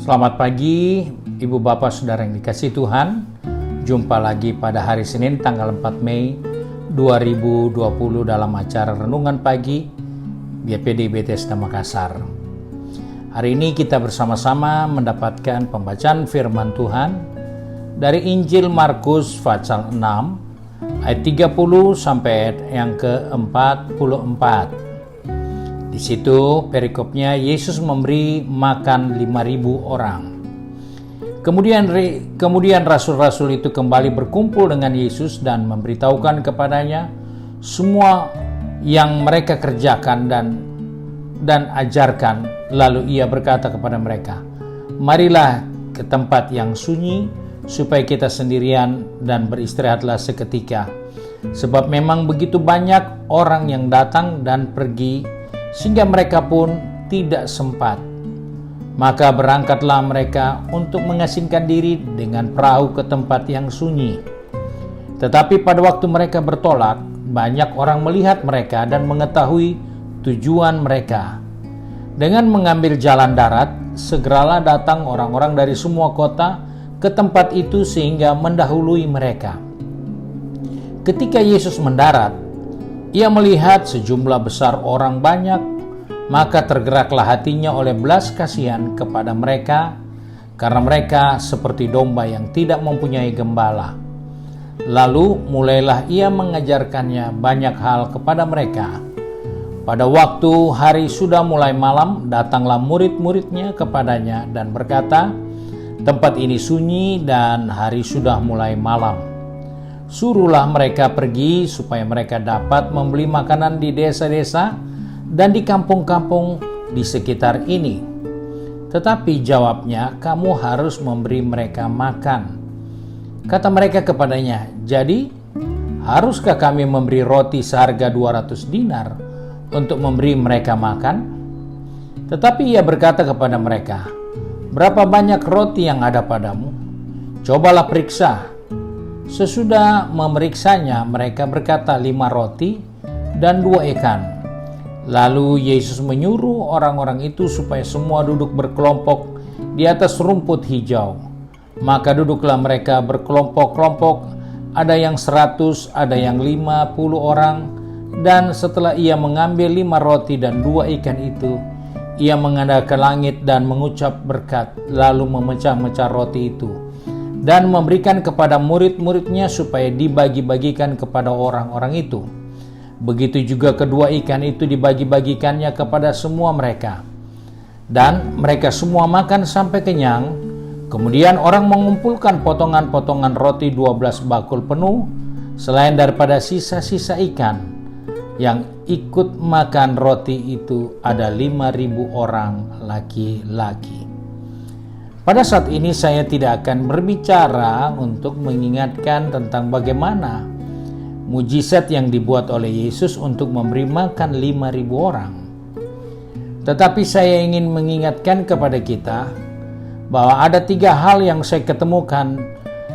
Selamat pagi, Ibu Bapak Saudara yang dikasihi Tuhan. Jumpa lagi pada hari Senin tanggal 4 Mei 2020 dalam acara Renungan Pagi GPD Bethesda Makassar. Hari ini kita bersama-sama mendapatkan pembacaan firman Tuhan dari Injil Markus pasal 6 ayat 30 sampai yang ke-44. Di situ perikopnya Yesus memberi makan 5.000 orang. Kemudian rasul-rasul itu kembali berkumpul dengan Yesus dan memberitahukan kepadanya semua yang mereka kerjakan dan ajarkan. Lalu ia berkata kepada mereka, "Marilah ke tempat yang sunyi supaya kita sendirian dan beristirahatlah seketika. Sebab memang begitu banyak orang yang datang dan pergi sehingga mereka pun tidak sempat. Maka berangkatlah mereka untuk mengasingkan diri dengan perahu ke tempat yang sunyi. Tetapi pada waktu mereka bertolak, banyak orang melihat mereka dan mengetahui tujuan mereka. Dengan mengambil jalan darat, segeralah datang orang-orang dari semua kota ke tempat itu sehingga mendahului mereka. Ketika Yesus mendarat, ia melihat sejumlah besar orang banyak, maka tergeraklah hatinya oleh belas kasihan kepada mereka, karena mereka seperti domba yang tidak mempunyai gembala. Lalu mulailah ia mengajarkannya banyak hal kepada mereka. Pada waktu hari sudah mulai malam, datanglah murid-muridnya kepadanya dan berkata, "Tempat ini sunyi dan hari sudah mulai malam. Suruhlah mereka pergi supaya mereka dapat membeli makanan di desa-desa dan di kampung-kampung di sekitar ini." Tetapi jawabnya, "Kamu harus memberi mereka makan." Kata mereka kepadanya, "Jadi, haruskah kami memberi roti seharga 200 dinar untuk memberi mereka makan?" Tetapi ia berkata kepada mereka, "Berapa banyak roti yang ada padamu? Cobalah periksa." Sesudah memeriksanya, mereka berkata, 5 roti dan 2 ikan. Lalu Yesus menyuruh orang-orang itu supaya semua duduk berkelompok di atas rumput hijau. Maka duduklah mereka berkelompok-kelompok, ada yang 100, ada yang 50 orang. Dan setelah ia mengambil 5 roti dan 2 ikan itu, ia mengandalkan langit dan mengucap berkat, lalu memecah-mecah roti itu dan memberikan kepada murid-muridnya supaya dibagi-bagikan kepada orang-orang itu. Begitu juga kedua ikan itu dibagi-bagikannya kepada semua mereka. Dan mereka semua makan sampai kenyang. Kemudian orang mengumpulkan potongan-potongan roti 12 bakul penuh, selain daripada sisa-sisa ikan. Yang ikut makan roti itu ada 5.000 orang laki-laki. Pada saat ini saya tidak akan berbicara untuk mengingatkan tentang bagaimana mujizat yang dibuat oleh Yesus untuk memberi makan 5.000 orang. Tetapi saya ingin mengingatkan kepada kita bahwa ada 3 hal yang saya ketemukan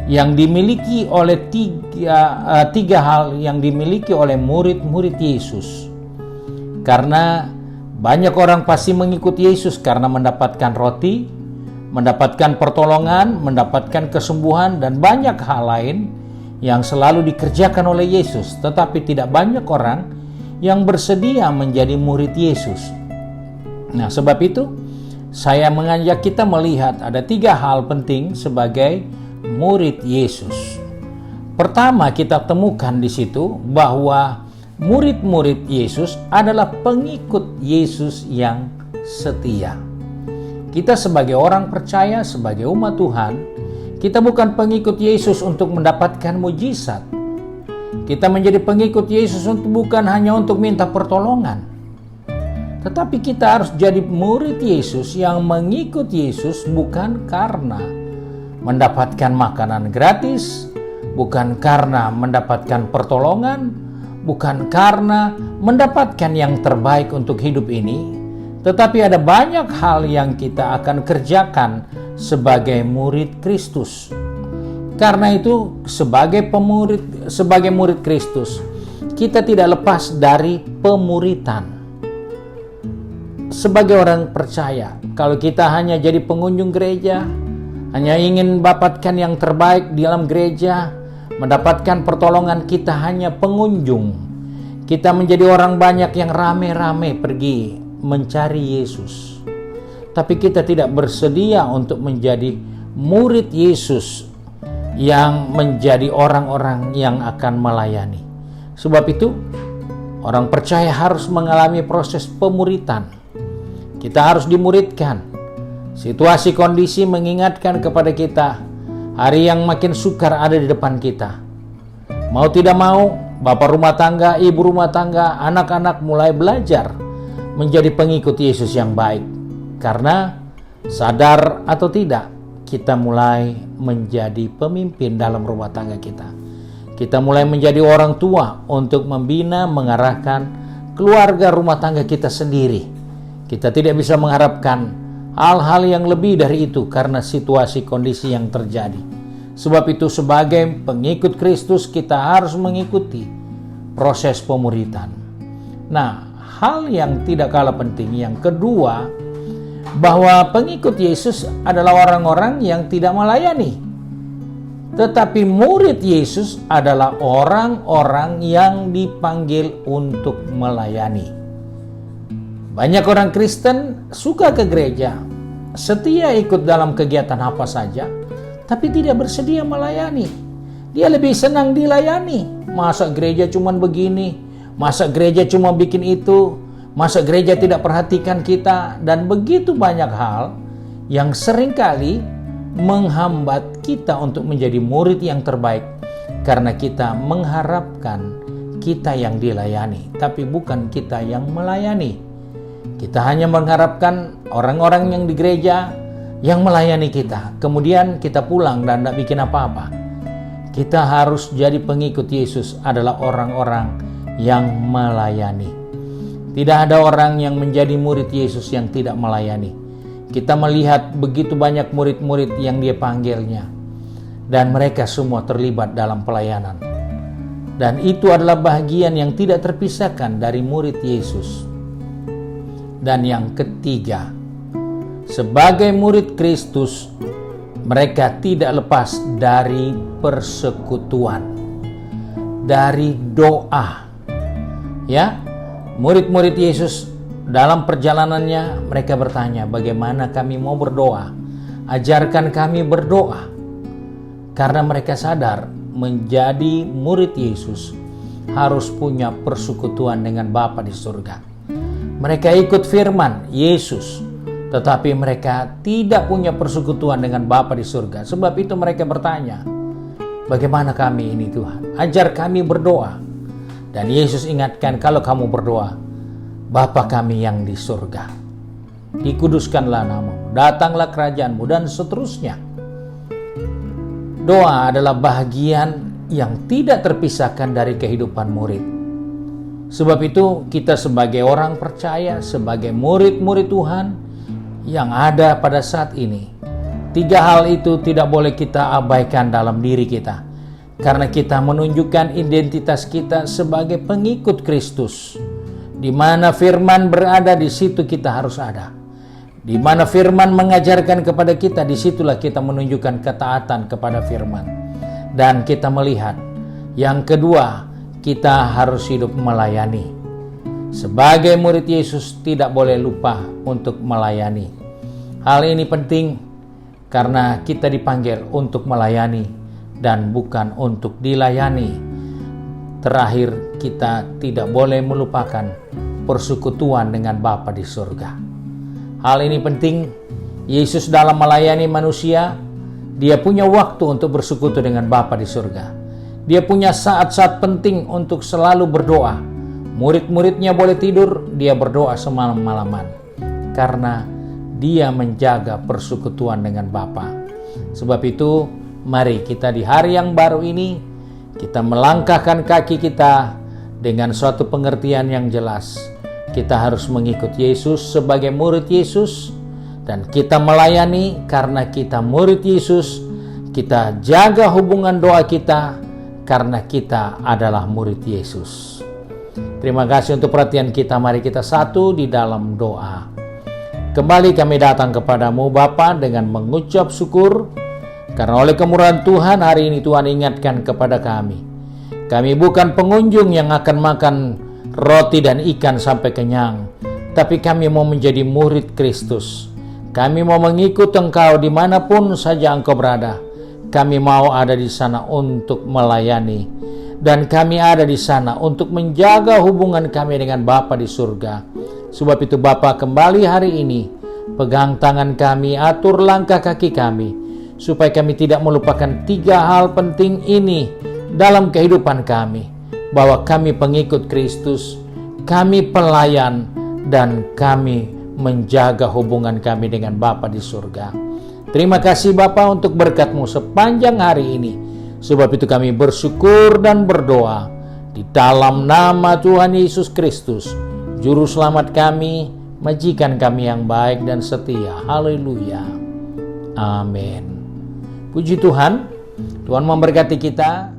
yang dimiliki oleh tiga hal yang dimiliki oleh murid-murid Yesus. Karena banyak orang pasti mengikuti Yesus karena mendapatkan roti, mendapatkan pertolongan, mendapatkan kesembuhan, dan banyak hal lain yang selalu dikerjakan oleh Yesus. Tetapi tidak banyak orang yang bersedia menjadi murid Yesus. Nah, sebab itu saya mengajak kita melihat ada 3 hal penting sebagai murid Yesus. Pertama, kita temukan di situ bahwa murid-murid Yesus adalah pengikut Yesus yang setia. Kita sebagai orang percaya, sebagai umat Tuhan, kita bukan pengikut Yesus untuk mendapatkan mujizat. Kita menjadi pengikut Yesus bukan hanya untuk minta pertolongan. Tetapi kita harus jadi murid Yesus yang mengikut Yesus bukan karena mendapatkan makanan gratis, bukan karena mendapatkan pertolongan, bukan karena mendapatkan yang terbaik untuk hidup ini. Tetapi ada banyak hal yang kita akan kerjakan sebagai murid Kristus. Karena itu sebagai murid Kristus, kita tidak lepas dari pemuritan. sebagai orang percaya, kalau kita hanya jadi pengunjung gereja, hanya ingin mendapatkan yang terbaik di dalam gereja, mendapatkan pertolongan, kita hanya pengunjung. Kita menjadi orang banyak yang rame-rame pergi mencari Yesus. Tapi kita tidak bersedia untuk menjadi murid Yesus yang menjadi orang-orang yang akan melayani. Sebab itu, orang percaya harus mengalami proses pemuritan. Kita harus dimuridkan. Situasi kondisi mengingatkan kepada kita, hari yang makin sukar ada di depan kita. Mau tidak mau, bapak rumah tangga, ibu rumah tangga, anak-anak mulai belajar menjadi pengikut Yesus yang baik. Karena sadar atau tidak, kita mulai menjadi pemimpin dalam rumah tangga kita. Kita mulai menjadi orang tua untuk membina, mengarahkan keluarga rumah tangga kita sendiri. Kita tidak bisa mengharapkan hal-hal yang lebih dari itu karena situasi kondisi yang terjadi. Sebab itu sebagai pengikut Kristus kita harus mengikuti proses pemuritan. Nah, hal yang tidak kalah penting yang kedua, bahwa pengikut Yesus adalah orang-orang yang tidak melayani. Tetapi murid Yesus adalah orang-orang yang dipanggil untuk melayani. Banyak orang Kristen suka ke gereja, setia ikut dalam kegiatan apa saja, tapi tidak bersedia melayani. Dia lebih senang dilayani. Masa gereja cuma begini, masa gereja cuma bikin itu, masa gereja tidak perhatikan kita, dan begitu banyak hal yang seringkali menghambat kita untuk menjadi murid yang terbaik, karena kita mengharapkan kita yang dilayani, tapi bukan kita yang melayani. Kita hanya mengharapkan orang-orang yang di gereja yang melayani kita, kemudian kita pulang dan tidak bikin apa-apa. Kita harus jadi pengikut Yesus adalah orang-orang yang melayani. Tidak ada orang yang menjadi murid Yesus yang tidak melayani. Kita melihat begitu banyak murid-murid yang dia panggilnya, dan mereka semua terlibat dalam pelayanan. Dan itu adalah bagian yang tidak terpisahkan dari murid Yesus. Dan yang ketiga, sebagai murid Kristus, mereka tidak lepas dari persekutuan, dari doa. Ya, murid-murid Yesus dalam perjalanannya mereka bertanya, bagaimana kami mau berdoa? Ajarkan kami berdoa. Karena mereka sadar menjadi murid Yesus harus punya persekutuan dengan Bapa di surga. Mereka ikut firman Yesus, tetapi mereka tidak punya persekutuan dengan Bapa di surga. Sebab itu mereka bertanya, bagaimana kami ini Tuhan? Ajar kami berdoa. Dan Yesus ingatkan, kalau kamu berdoa, Bapa kami yang di surga, dikuduskanlah namamu, datanglah kerajaanmu, dan seterusnya. Doa adalah bagian yang tidak terpisahkan dari kehidupan murid. Sebab itu kita sebagai orang percaya, sebagai murid-murid Tuhan yang ada pada saat ini, tiga hal itu tidak boleh kita abaikan dalam diri kita. Karena kita menunjukkan identitas kita sebagai pengikut Kristus. Di mana firman berada, di situ kita harus ada. Di mana firman mengajarkan kepada kita, disitulah kita menunjukkan ketaatan kepada firman. Dan kita melihat, yang kedua, kita harus hidup melayani. Sebagai murid Yesus tidak boleh lupa untuk melayani. Hal ini penting karena kita dipanggil untuk melayani dan bukan untuk dilayani. Terakhir, kita tidak boleh melupakan persekutuan dengan Bapa di surga. Hal ini penting. Yesus dalam melayani manusia, dia punya waktu untuk bersekutu dengan Bapa di surga. Dia punya saat-saat penting untuk selalu berdoa. Murid-muridnya boleh tidur, dia berdoa semalam-malaman. Karena dia menjaga persekutuan dengan Bapa. Sebab itu, mari kita di hari yang baru ini, kita melangkahkan kaki kita dengan suatu pengertian yang jelas. Kita harus mengikut Yesus sebagai murid Yesus, dan kita melayani karena kita murid Yesus. Kita jaga hubungan doa kita karena kita adalah murid Yesus. Terima kasih untuk perhatian kita. Mari kita satu di dalam doa. Kembali kami datang kepadamu Bapa dengan mengucap syukur, karena oleh kemurahan Tuhan hari ini Tuhan ingatkan kepada kami. Kami bukan pengunjung yang akan makan roti dan ikan sampai kenyang, tapi kami mau menjadi murid Kristus. Kami mau mengikut Engkau dimanapun saja Engkau berada. Kami mau ada di sana untuk melayani, dan kami ada di sana untuk menjaga hubungan kami dengan Bapa di surga. Sebab itu Bapa, kembali hari ini pegang tangan kami, atur langkah kaki kami, supaya kami tidak melupakan 3 hal penting ini dalam kehidupan kami, bahwa kami pengikut Kristus, kami pelayan, dan kami menjaga hubungan kami dengan Bapa di surga. Terima kasih Bapa untuk berkat-Mu sepanjang hari ini. Sebab itu kami bersyukur dan berdoa di dalam nama Tuhan Yesus Kristus, Juru Selamat kami, majikan kami yang baik dan setia. Haleluya. Amin. Puji Tuhan. Tuhan memberkati kita.